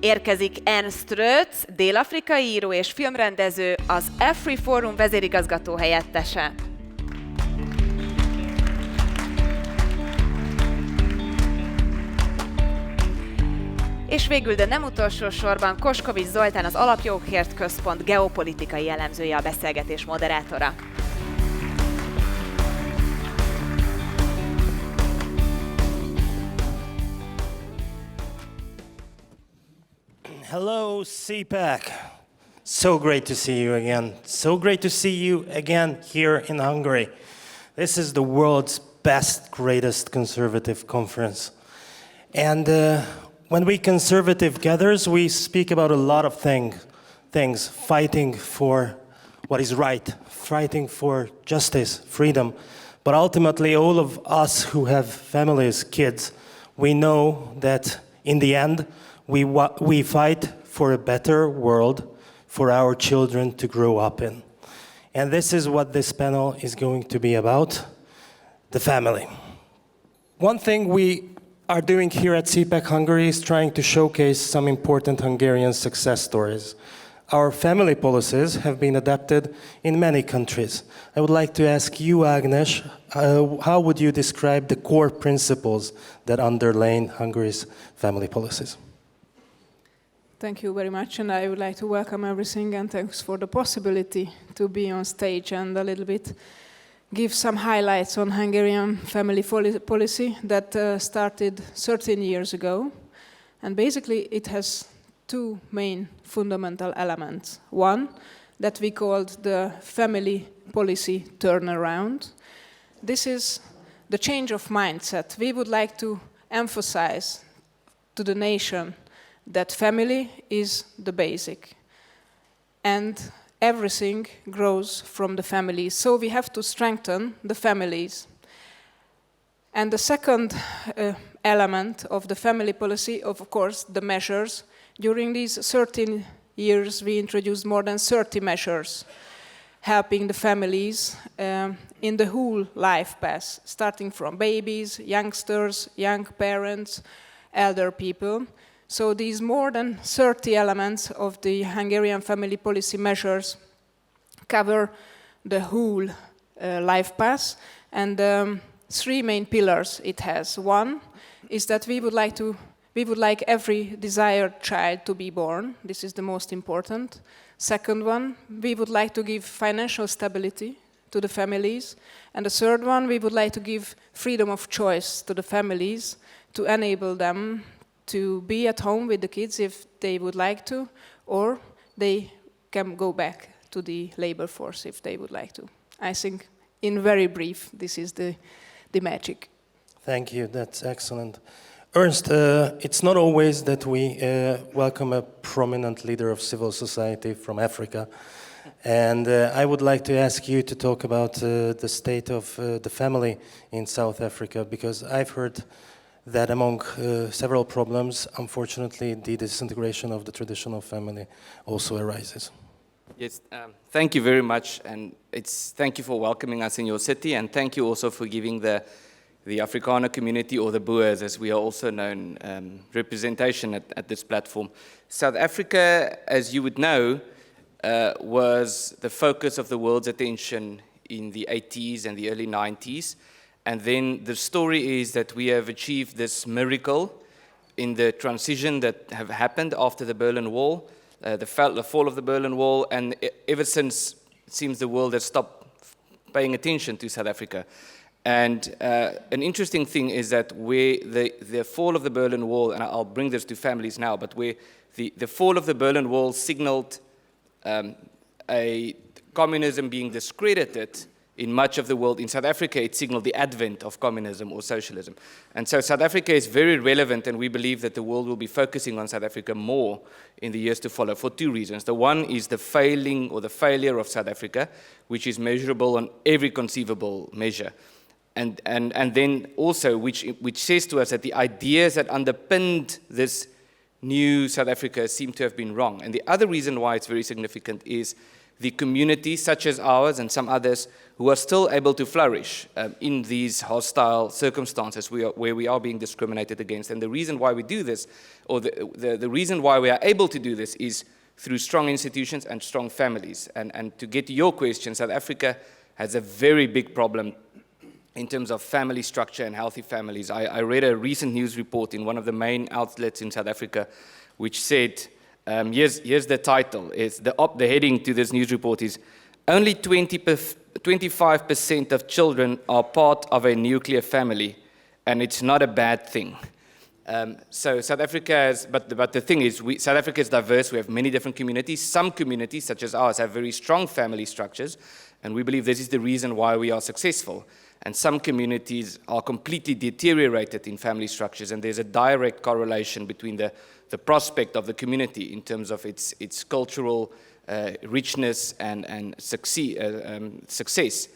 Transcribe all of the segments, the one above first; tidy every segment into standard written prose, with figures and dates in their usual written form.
Érkezik Ernst Rötz, dél-afrikai író és filmrendező, az EFRI Fórum vezérigazgató helyettese. És végül, de nem utolsó sorban, Koskovics Zoltán, az Alapjogokért Központ geopolitikai elemzője, a beszélgetés moderátora. Hello, Cpac. So great to see you again. So great to see you again here in Hungary. This is the world's best, greatest conservative conference. And when we conservative gathers, we speak about a lot of things, fighting for what is right, fighting for justice, freedom. But ultimately, all of us who have families, kids, we know that in the end, we fight for a better world for our children to grow up in. And this is what this panel is going to be about, the family. One thing we are doing here at Cpac Hungary is trying to showcase some important Hungarian success stories. Our family policies have been adapted in many countries. I would like to ask you, Ágnes, how would you describe the core principles that underlie Hungary's family policies? Thank you very much, and I would like to welcome everything, and thanks for the possibility to be on stage and a little bit give some highlights on Hungarian family policy that started 13 years ago. And basically it has two main fundamental elements. One, that we called the family policy turnaround. This is the change of mindset. We would like to emphasize to the nation that family is the basic, and everything grows from the families. So we have to strengthen the families. And the second element of the family policy, of course, the measures. During these 13 years, we introduced more than 30 measures helping the families in the whole life path, starting from babies, youngsters, young parents, elder people. So these more than 30 elements of the Hungarian family policy measures cover the whole life path, and three main pillars it has. One is that we would like every desired child to be born. This is the most important. Second one, we would like to give financial stability to the families. And the third one, we would like to give freedom of choice to the families to enable them to be at home with the kids if they would like to, or they can go back to the labor force if they would like to. I think, in very brief, this is the magic. Thank you, that's excellent. Ernst, it's not always that we welcome a prominent leader of civil society from Africa. And I would like to ask you to talk about the state of the family in South Africa, because I've heard that among several problems, unfortunately, the disintegration of the traditional family also arises. Yes, thank you very much, and thank you for welcoming us in your city, and thank you also for giving the Afrikaner community, or the Boers, as we are also known, representation at this platform. South Africa, as you would know, was the focus of the world's attention in the 80s and the early 90s. And then the story is that we have achieved this miracle in the transition that have happened after the Berlin Wall, the fall of the Berlin Wall, and ever since, it seems the world has stopped paying attention to South Africa. And an interesting thing is that where the fall of the Berlin Wall, and I'll bring this to families now, but where the fall of the Berlin Wall signaled a communism being discredited in much of the world, in South Africa, it signaled the advent of communism or socialism. And so South Africa is very relevant, and we believe that the world will be focusing on South Africa more in the years to follow for two reasons. The one is the failing or the failure of South Africa, which is measurable on every conceivable measure. And then also, which says to us that the ideas that underpinned this new South Africa seem to have been wrong. And the other reason why it's very significant is the communities such as ours and some others who are still able to flourish in these hostile circumstances where we are being discriminated against. And the reason why we do this, or the reason why we are able to do this, is through strong institutions and strong families. And to get to your question, South Africa has a very big problem in terms of family structure and healthy families. I read a recent news report in one of the main outlets in South Africa, which said, here's the title, the heading to this news report is, only 25% of children are part of a nuclear family, and it's not a bad thing. So South Africa has, but the thing is, South Africa is diverse. We have many different communities. Some communities, such as ours, have very strong family structures, and we believe this is the reason why we are successful. And some communities are completely deteriorated in family structures, and there's a direct correlation between the prospect of the community in terms of its cultural richness and success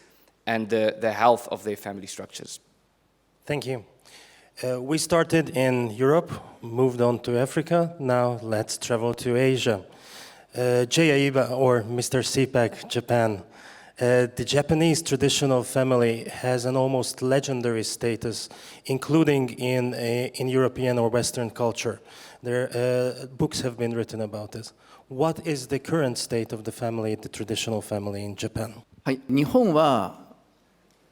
and the health of their family structures. Thank you. We started in Europe, moved on to Africa. Now let's travel to Asia. Jcu, or Mr. Cpac, Japan. The Japanese traditional family has an almost legendary status, including in European or Western culture. Books have been written about this. What is the current state of the family, the traditional family in Japan? はい、日本は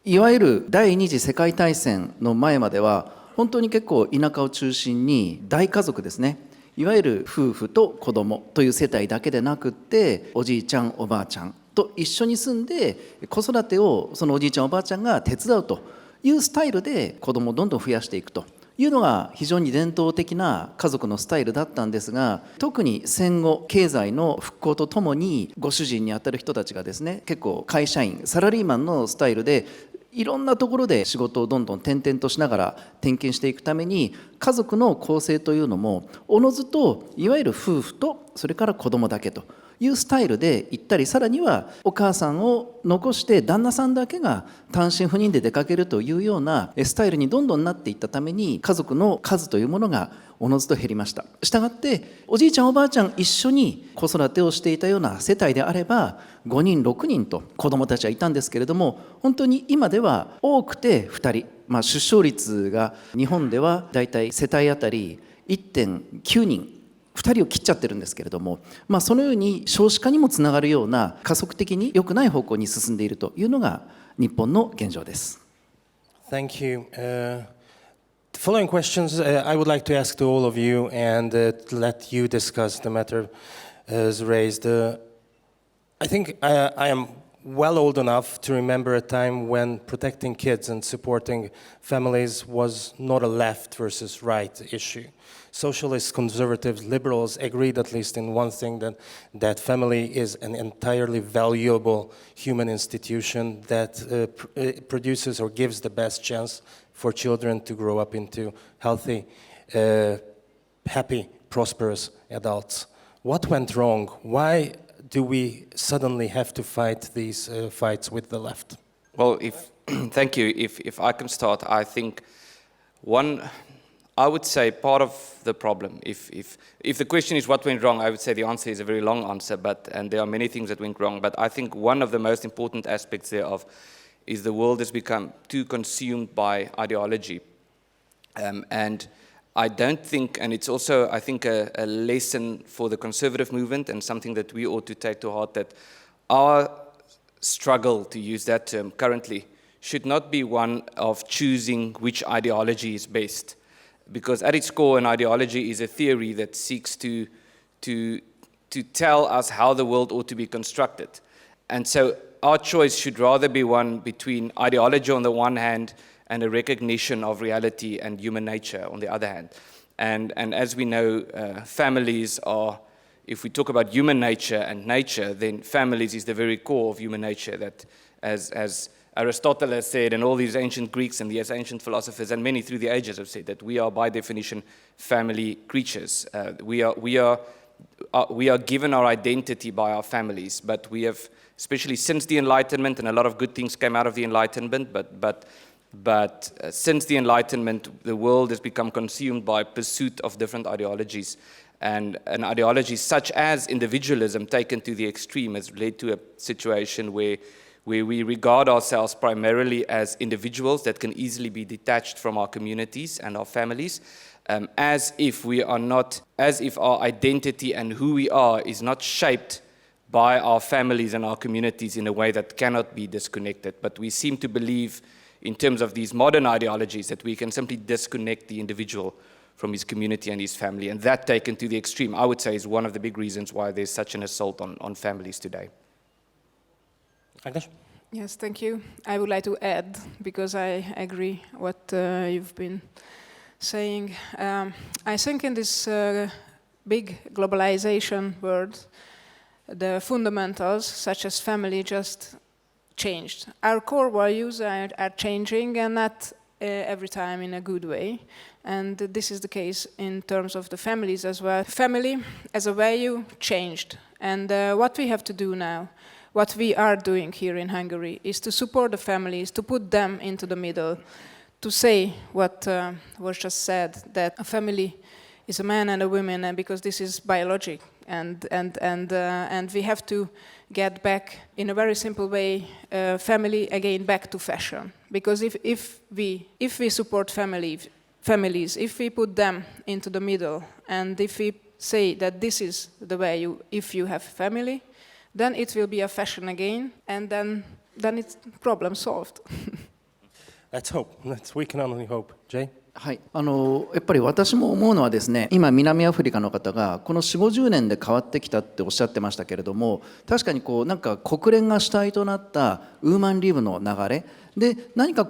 いわゆる第二次世界大戦の前までは本当に結構田舎を中心に大家族ですね、いわゆる夫婦と子供という世帯だけでなくって、おじいちゃんおばあちゃんと一緒に住んで子育てをそのおじいちゃんおばあちゃんが手伝うというスタイルで子供をどんどん増やしていくというのが非常に伝統的な家族のスタイルだったんですが、特に戦後経済の復興とともにご主人にあたる人たちがですね、結構会社員サラリーマンのスタイルでいろんなところで仕事をどんどん転々としながら転勤していくために、家族の構成というのもおのずといわゆる夫婦とそれから子供だけというスタイルで行ったり、さらにはお母さんを残して旦那さんだけが単身赴任で出かけるというようなスタイルにどんどんなっていったために、家族の数というものがおのずと減りました。したがっておじいちゃんおばあちゃん一緒に子育てをしていたような世帯であれば5人6人と子どもたちはいたんですけれども、本当に今では多くて2人、出生率が日本ではだいたい世帯あたり 1.9 人2人を切っちゃってるんですけれども、そのように少子化にもつながるような加速的に良くない方向に進んでいるというのが日本の現状です。Thank you. The following questions I would like to ask to all of you and let you discuss the matter as raised. I think I am well old enough to remember a time when protecting kids and supporting families was not a left versus right issue. Socialists, conservatives, liberals agreed at least in one thing, that family is an entirely valuable human institution that produces or gives the best chance for children to grow up into healthy, happy, prosperous adults. What went wrong? Why do we suddenly have to fight these fights with the left? Well, thank you. If I can start, I think I would say part of the problem, if the question is what went wrong, I would say the answer is a very long answer, and there are many things that went wrong. But I think one of the most important aspects thereof is the world has become too consumed by ideology. And I don't think, and it's also, I think, a lesson for the conservative movement and something that we ought to take to heart, that our struggle, to use that term currently, should not be one of choosing which ideology is best. Because at its core, an ideology is a theory that seeks to tell us how the world ought to be constructed. And so our choice should rather be one between ideology on the one hand and a recognition of reality and human nature on the other hand. And as we know, families are, if we talk about human nature and nature, then families is the very core of human nature, that as Aristotle has said, and all these ancient Greeks and these ancient philosophers, and many through the ages have said, that we are by definition family creatures. We are given our identity by our families, but we have, especially since the Enlightenment, and a lot of good things came out of the Enlightenment, but since the Enlightenment, the world has become consumed by pursuit of different ideologies. And an ideology such as individualism taken to the extreme has led to a situation where we regard ourselves primarily as individuals that can easily be detached from our communities and our families, as if our identity and who we are is not shaped by our families and our communities in a way that cannot be disconnected. But we seem to believe, in terms of these modern ideologies, that we can simply disconnect the individual from his community and his family. And that, taken to the extreme, I would say, is one of the big reasons why there's such an assault on families today. Agnes? Yes, thank you. I would like to add, because I agree what you've been saying. I think in this big globalization world, the fundamentals, such as family, just changed. Our core values are changing, and not every time in a good way. And this is the case in terms of the families as well. Family as a value changed. And what we have to do now, what we are doing here in Hungary, is to support the families, to put them into the middle, to say what was just said, that a family is a man and a woman, and because this is biologic. And we have to get back, in a very simple way, family again back to fashion. Because if we support families, if we put them into the middle, and if we say that this is the way if you have family, then it will be a fashion again, and then it's problem solved. Let's hope. We can only hope. Jay? はい、やっぱり私も思うのはですね、今南アフリカの方がこの4、50年で変わってきたっておっしゃってましたけれども、確かになんか国連が主体となったウーマンリブの流れで、何か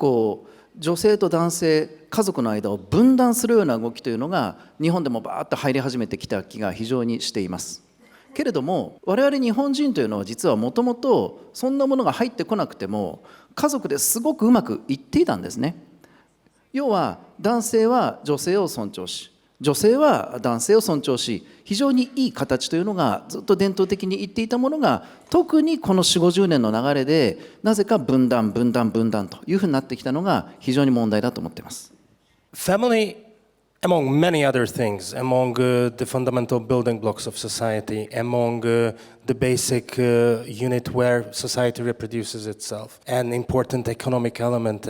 女性と男性家族の間を分断するような動きというのが日本でもバーッと入り始めてきた気が非常にしています。けれども我々日本人というのは実はもともとそんなものが入ってこなくても家族ですごくうまくいっていたんですね。要は男性は女性を尊重し、女性は男性を尊重し、非常にいい形というのがずっと伝統的に言っていたものが、特にこの4、50年の流れでなぜか分断というふうになってきたのが非常に問題だと思っています。Family, among many other things, among the fundamental building blocks of society, among the basic unit where society reproduces itself, an important economic element,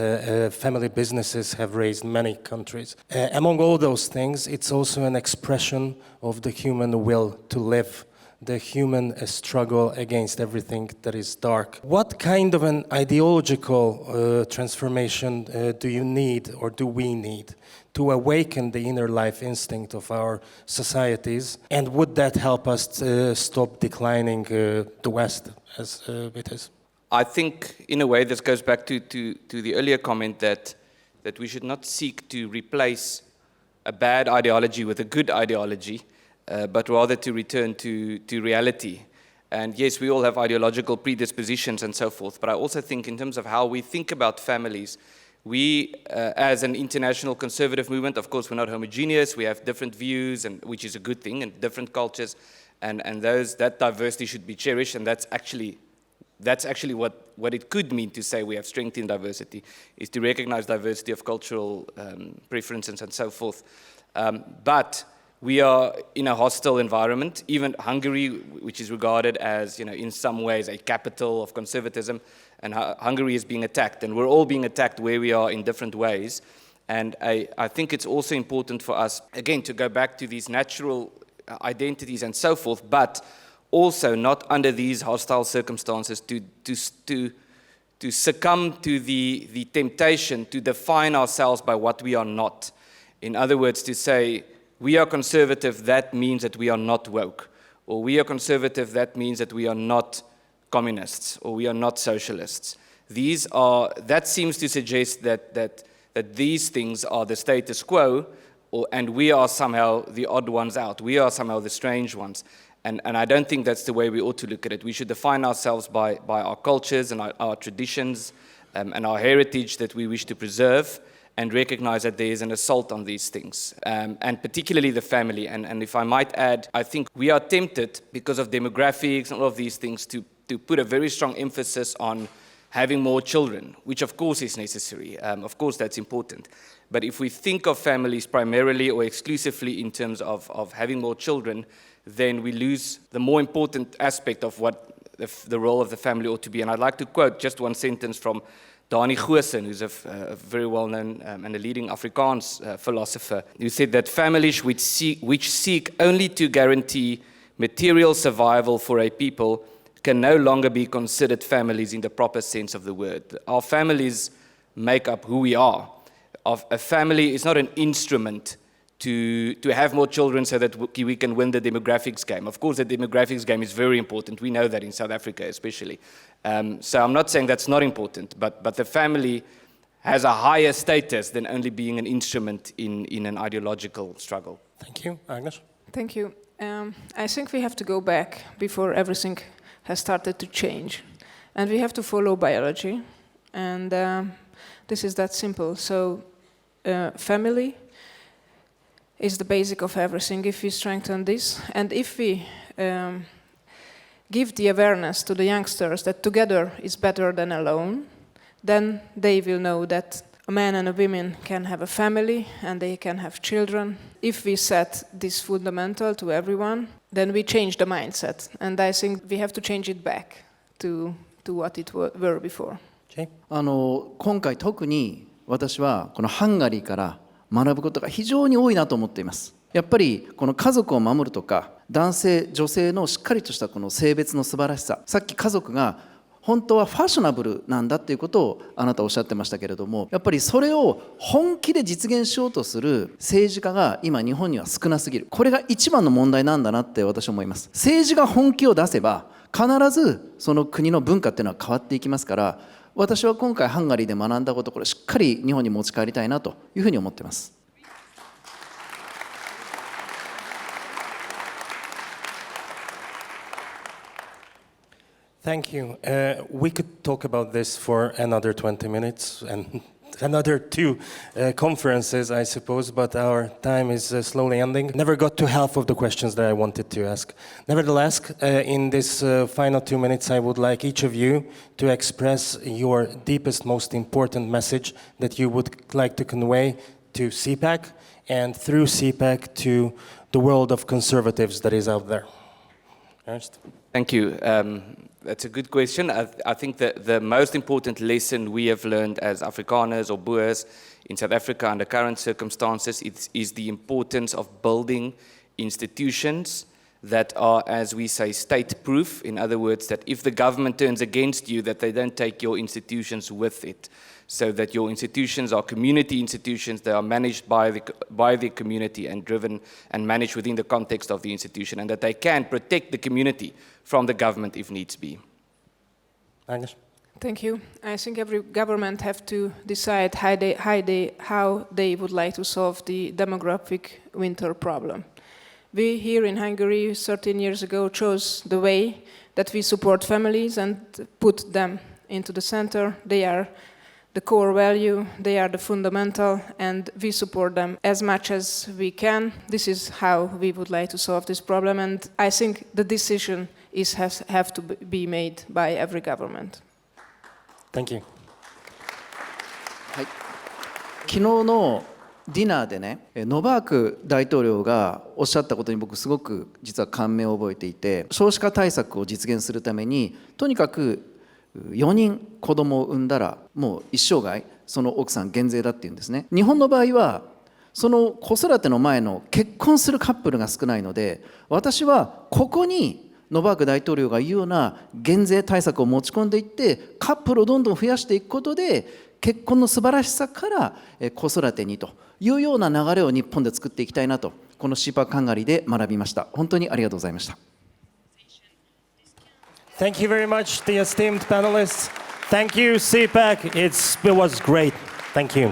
family businesses have raised many countries. Among all those things, it's also an expression of the human will to live, the human struggle against everything that is dark. What kind of an ideological transformation do you need, or do we need, to awaken the inner life instinct of our societies? And would that help us stop declining the West as it is? I think, in a way, this goes back to the earlier comment that we should not seek to replace a bad ideology with a good ideology, but rather to return to reality. And yes, we all have ideological predispositions and so forth, but I also think in terms of how we think about families, we, as an international conservative movement, of course, we're not homogeneous. We have different views, and which is a good thing, and different cultures, and that diversity should be cherished. And that's actually what it could mean to say we have strength in diversity, is to recognize diversity of cultural preferences and so forth. But we are in a hostile environment. Even Hungary, which is regarded as, in some ways a capital of conservatism, and Hungary is being attacked, and we're all being attacked where we are in different ways. And I think it's also important for us, again, to go back to these natural identities and so forth, but also not under these hostile circumstances to succumb to the temptation to define ourselves by what we are not. In other words, to say, we are conservative, that means that we are not woke. Or we are conservative, that means that we are not communists, or we are not socialists. That seems to suggest that these things are the status quo, and we are somehow the odd ones out. We are somehow the strange ones. And I don't think that's the way we ought to look at it. We should define ourselves by our cultures and our traditions and our heritage that we wish to preserve, and recognize that there is an assault on these things, and particularly the family. And if I might add, I think we are tempted, because of demographics and all of these things, to put a very strong emphasis on having more children, which of course is necessary. Of course that's important. But if we think of families primarily or exclusively in terms of having more children, then we lose the more important aspect of what the role of the family ought to be. And I'd like to quote just one sentence from Dani Goosen, who's a very well-known and a leading Afrikaans philosopher, who said that families which seek only to guarantee material survival for a people can no longer be considered families in the proper sense of the word. Our families make up who we are. A family is not an instrument to have more children so that we can win the demographics game. Of course, the demographics game is very important. We know that in South Africa especially. So I'm not saying that's not important, but the family has a higher status than only being an instrument in an ideological struggle. Thank you. Agnes? Thank you. I think we have to go back before everything has started to change. And we have to follow biology. And this is that simple. So family is the basic of everything if we strengthen this. And if we give the awareness to the youngsters that together is better than alone, then they will know that a man and a woman can have a family and they can have children. If we set this fundamental to everyone, then we change the mindset. And I think we have to change it back to what it were before. Jay? 今回特に私はこのハンガリーから学ぶことが非常に多いなと思っています。やっぱりこの家族を守るとか男性女性のしっかりとしたこの性別の素晴らしさ、さっき家族が本当はファッショナブルなんだっていうことをあなたおっしゃってましたけれども、やっぱりそれを本気で実現しようとする政治家が今日本には少なすぎる。これが一番の問題なんだなって私は思います。政治が本気を出せば必ずその国の文化っていうのは変わっていきますから、私は今回ハンガリーで学んだこと、これしっかり日本に持ち帰りたいなというふうに思っています。Thank you. We could talk about this for another 20 minutes and another two conferences, I suppose, but our time is slowly ending. Never got to half of the questions that I wanted to ask. Nevertheless, in this final 2 minutes, I would like each of you to express your deepest, most important message that you would like to convey to Cpac and through Cpac to the world of conservatives that is out there. Ernst? Thank you. That's a good question. I think that the most important lesson we have learned as Afrikaners or Boers in South Africa under current circumstances is the importance of building institutions that are, as we say, state-proof. In other words, that if the government turns against you, that they don't take your institutions with it. So that your institutions are community institutions, they are managed by the community and driven and managed within the context of the institution, and that they can protect the community from the government if needs be. Agnes? Thank you. I think every government have to decide how they would like to solve the demographic winter problem. We here in Hungary 13 years ago chose the way that we support families and put them into the center. They are the core value, they are the fundamental, and we support them as much as we can. This is how we would like to solve this problem, and I think the decision have to be made by every government. Thank you. はい、昨日のディナーでね、ノバーク大統領がおっしゃったことに僕すごく実は感銘を覚えていて、少子化対策を実現するためにとにかく4人子供を産んだらもう一生涯その奥さん減税だって言うんですね。日本の場合はその子育ての前の結婚するカップルが少ないので、私はここにノバーク大統領が言うような減税対策を持ち込んでいってカップルをどんどん増やしていくことで結婚の素晴らしさから子育てにというような流れを日本で作っていきたいなと、このCpacハンガリーで学びました。本当にありがとうございました。Thank you very much, the esteemed panelists. Thank you, Cpac. It was great. Thank you.